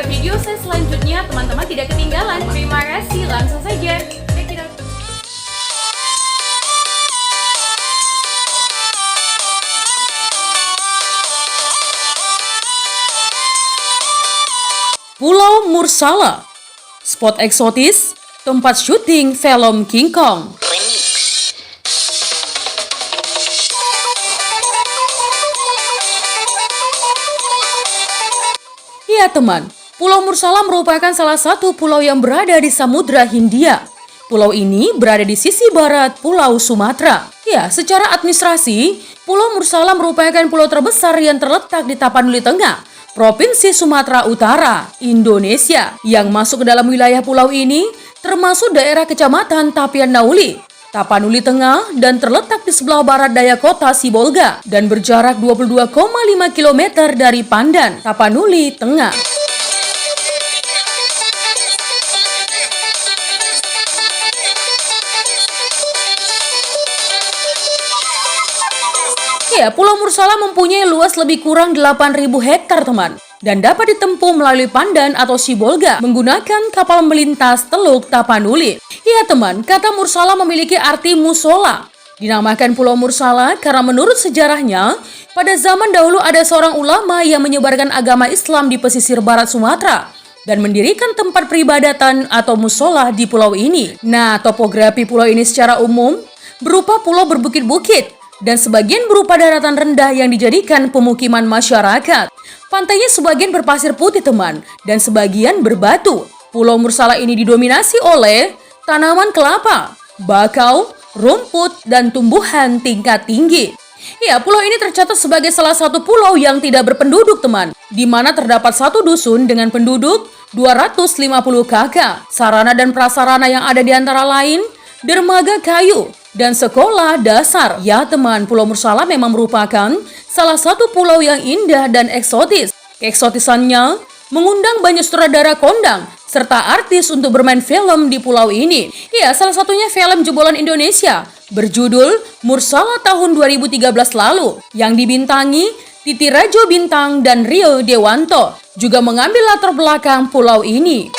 Agar video saya selanjutnya teman-teman tidak ketinggalan. Terima kasih, langsung saja. Check it out. Pulau Mursala, spot eksotis, tempat syuting film King Kong. Ya teman, Pulau Mursala merupakan salah satu pulau yang berada di Samudra Hindia. Pulau ini berada di sisi barat Pulau Sumatera. Ya, secara administrasi, Pulau Mursala merupakan pulau terbesar yang terletak di Tapanuli Tengah, Provinsi Sumatera Utara, Indonesia. Yang masuk ke dalam wilayah pulau ini termasuk daerah Kecamatan Tapian Nauli, Tapanuli Tengah, dan terletak di sebelah barat daya kota Sibolga dan berjarak 22,5 km dari Pandan, Tapanuli Tengah. Ya, Pulau Mursala mempunyai luas lebih kurang 8.000 hektar teman, dan dapat ditempuh melalui Pandan atau Sibolga menggunakan kapal melintas Teluk Tapanuli. Ya teman, kata Mursala memiliki arti musola. Dinamakan Pulau Mursala karena menurut sejarahnya, pada zaman dahulu ada seorang ulama yang menyebarkan agama Islam di pesisir barat Sumatera dan mendirikan tempat peribadatan atau musola di pulau ini. Nah, topografi pulau ini secara umum berupa pulau berbukit-bukit dan sebagian berupa daratan rendah yang dijadikan pemukiman masyarakat. Pantainya sebagian berpasir putih teman, dan sebagian berbatu. Pulau Mursala ini didominasi oleh tanaman kelapa, bakau, rumput, dan tumbuhan tingkat tinggi. Ya, pulau ini tercatat sebagai salah satu pulau yang tidak berpenduduk teman, di mana terdapat satu dusun dengan penduduk 250 kakak. Sarana dan prasarana yang ada di antara lain dermaga kayu dan sekolah dasar. Ya teman, Pulau Mursala memang merupakan salah satu pulau yang indah dan eksotis. Keeksotisannya mengundang banyak sutradara kondang serta artis untuk bermain film di pulau ini. Ya, salah satunya film jebolan Indonesia berjudul Mursala tahun 2013 lalu yang dibintangi Titi Rajo Bintang dan Rio Dewanto juga mengambil latar belakang pulau ini.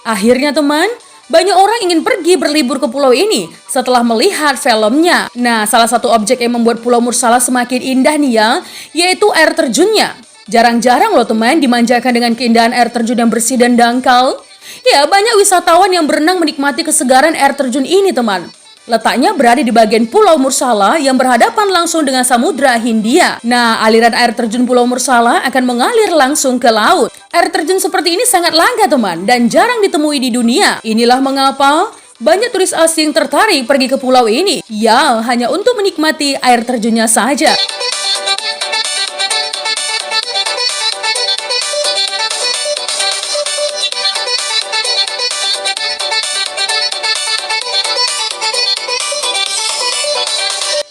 Akhirnya teman, banyak orang ingin pergi berlibur ke pulau ini setelah melihat filmnya. Nah, salah satu objek yang membuat Pulau Mursala semakin indah nih ya, yaitu air terjunnya. Jarang-jarang loh teman dimanjakan dengan keindahan air terjun yang bersih dan dangkal. Ya, banyak wisatawan yang berenang menikmati kesegaran air terjun ini teman. Letaknya berada di bagian Pulau Mursala yang berhadapan langsung dengan Samudra Hindia. Nah, aliran air terjun Pulau Mursala akan mengalir langsung ke laut. Air terjun seperti ini sangat langka teman dan jarang ditemui di dunia. Inilah mengapa banyak turis asing tertarik pergi ke pulau ini. Ya, hanya untuk menikmati air terjunnya saja.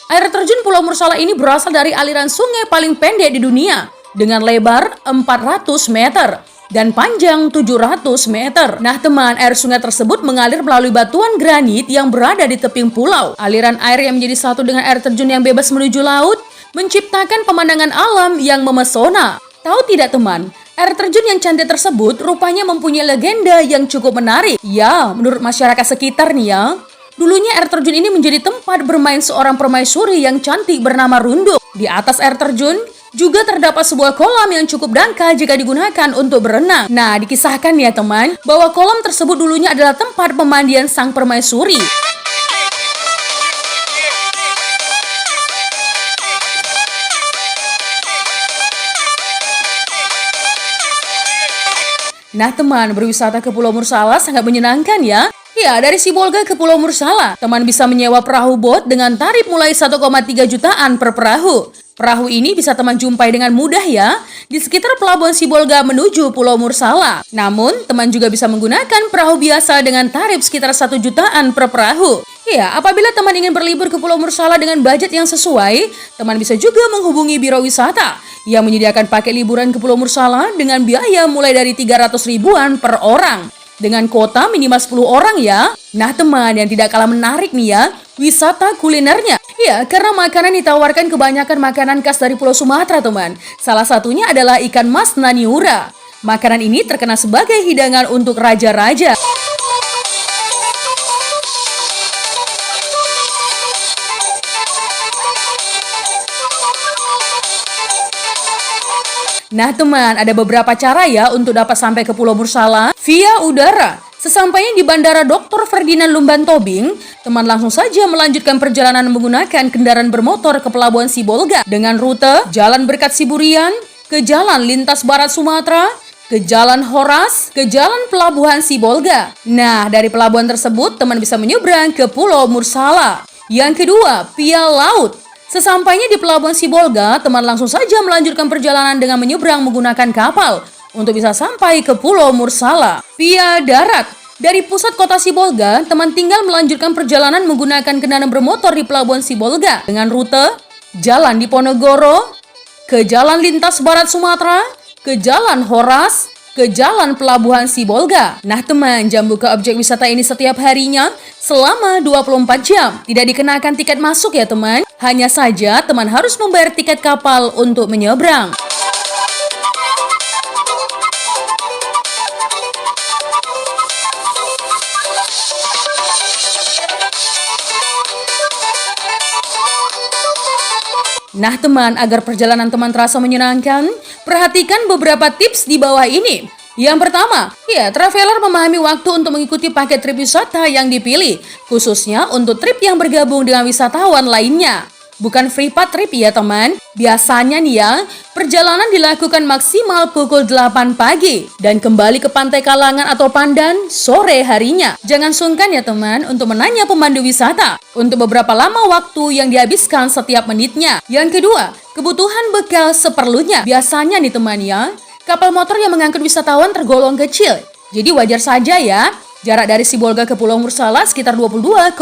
Air terjun Pulau Mursala ini berasal dari aliran sungai paling pendek di dunia dengan lebar 400 meter dan panjang 700 meter. Nah teman, air sungai tersebut mengalir melalui batuan granit yang berada di tebing pulau. Aliran air yang menjadi satu dengan air terjun yang bebas menuju laut menciptakan pemandangan alam yang memesona. Tahu tidak teman, air terjun yang cantik tersebut rupanya mempunyai legenda yang cukup menarik. Ya, menurut masyarakat sekitar nih ya, dulunya air terjun ini menjadi tempat bermain seorang permaisuri yang cantik bernama Runduk. Di atas air terjun juga terdapat sebuah kolam yang cukup dangkal jika digunakan untuk berenang. Nah, dikisahkan ya teman, bahwa kolam tersebut dulunya adalah tempat pemandian sang permaisuri. Nah teman, berwisata ke Pulau Mursala sangat menyenangkan ya. Ya, dari Sibolga ke Pulau Mursala, teman bisa menyewa perahu bot dengan tarif mulai 1,3 jutaan per perahu. Perahu ini bisa teman jumpai dengan mudah ya di sekitar pelabuhan Sibolga menuju Pulau Mursala. Namun, teman juga bisa menggunakan perahu biasa dengan tarif sekitar 1 jutaan per perahu. Ya, apabila teman ingin berlibur ke Pulau Mursala dengan budget yang sesuai, teman bisa juga menghubungi Biro Wisata yang menyediakan paket liburan ke Pulau Mursala dengan biaya mulai dari 300 ribuan per orang. dengan kuota minimal 10 orang ya. Nah teman, yang tidak kalah menarik nih ya, wisata kulinernya. Ya, karena makanan ditawarkan kebanyakan makanan khas dari Pulau Sumatera teman. Salah satunya adalah ikan mas naniura. Makanan ini terkenal sebagai hidangan untuk raja-raja. Nah teman, ada beberapa cara ya untuk dapat sampai ke Pulau Mursala via udara. Sesampainya di Bandara Dr. Ferdinand Lumban Tobing, teman langsung saja melanjutkan perjalanan menggunakan kendaraan bermotor ke Pelabuhan Sibolga dengan rute Jalan Berkat Siburian, ke Jalan Lintas Barat Sumatera, ke Jalan Horas, ke Jalan Pelabuhan Sibolga. Nah, dari pelabuhan tersebut, teman bisa menyeberang ke Pulau Mursala. Yang kedua, via laut. Sesampainya di Pelabuhan Sibolga, teman langsung saja melanjutkan perjalanan dengan menyeberang menggunakan kapal untuk bisa sampai ke Pulau Mursala. Via darat, dari pusat kota Sibolga, teman tinggal melanjutkan perjalanan menggunakan kendaraan bermotor di Pelabuhan Sibolga dengan rute Jalan Diponegoro, ke Jalan Lintas Barat Sumatera, ke Jalan Horas, ke Jalan Pelabuhan Sibolga. Nah teman, jam buka objek wisata ini setiap harinya selama 24 jam. Tidak dikenakan tiket masuk ya teman. Hanya saja teman harus membayar tiket kapal untuk menyeberang. Nah teman, agar perjalanan teman terasa menyenangkan, perhatikan beberapa tips di bawah ini. Yang pertama, ya traveler memahami waktu untuk mengikuti paket trip wisata yang dipilih, khususnya untuk trip yang bergabung dengan wisatawan lainnya. Bukan free pass trip ya teman. Biasanya nih ya, perjalanan dilakukan maksimal pukul 8 pagi dan kembali ke Pantai Kalangan atau Pandan sore harinya. Jangan sungkan ya teman untuk menanya pemandu wisata untuk beberapa lama waktu yang dihabiskan setiap menitnya. Yang kedua, kebutuhan bekal seperlunya. Biasanya nih teman ya, kapal motor yang mengangkut wisatawan tergolong kecil. Jadi wajar saja ya. Jarak dari Sibolga ke Pulau Mursala sekitar 22,5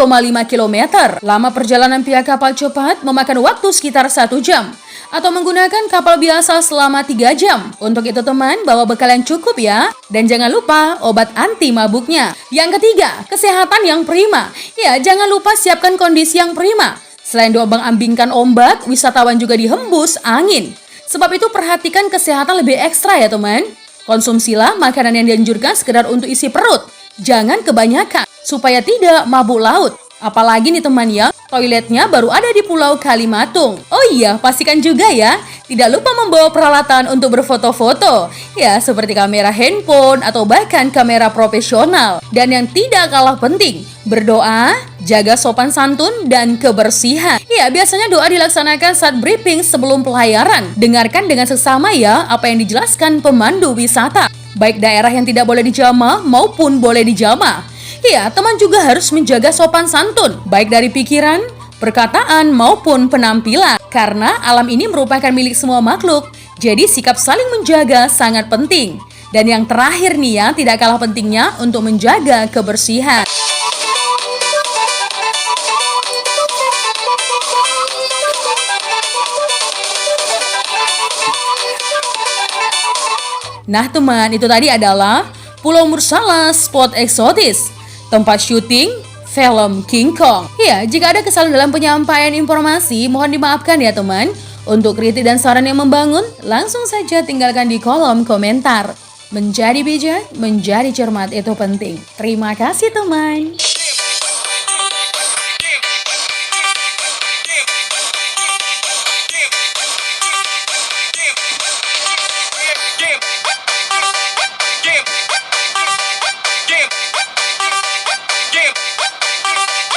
km. Lama perjalanan pihak kapal cepat memakan waktu sekitar 1 jam. Atau menggunakan kapal biasa selama 3 jam. Untuk itu teman, bawa bekal yang cukup ya. Dan jangan lupa obat anti mabuknya. Yang ketiga, kesehatan yang prima. Ya, jangan lupa siapkan kondisi yang prima. Selain diombang-ambingkan ombak, wisatawan juga dihembus angin. Sebab itu perhatikan kesehatan lebih ekstra ya teman. Konsumsilah makanan yang dianjurkan sekedar untuk isi perut. Jangan kebanyakan, supaya tidak mabuk laut. Apalagi nih teman ya, toiletnya baru ada di Pulau Kalimatung. Oh iya, pastikan juga ya, tidak lupa membawa peralatan untuk berfoto-foto. Ya, seperti kamera handphone atau bahkan kamera profesional. Dan yang tidak kalah penting, berdoa, jaga sopan santun, dan kebersihan. Ya, biasanya doa dilaksanakan saat briefing sebelum pelayaran. Dengarkan dengan seksama ya, apa yang dijelaskan pemandu wisata. Baik daerah yang tidak boleh dijamah maupun boleh dijamah. Ya, teman juga harus menjaga sopan santun, baik dari pikiran, perkataan maupun penampilan. Karena alam ini merupakan milik semua makhluk, jadi sikap saling menjaga sangat penting. Dan yang terakhir nih ya, tidak kalah pentingnya untuk menjaga kebersihan. Nah teman, itu tadi adalah Pulau Mursala spot eksotis, tempat syuting film King Kong. Ya, jika ada kesalahan dalam penyampaian informasi, mohon dimaafkan ya teman. Untuk kritik dan saran yang membangun, langsung saja tinggalkan di kolom komentar. Menjadi bijak, menjadi cermat itu penting. Terima kasih teman.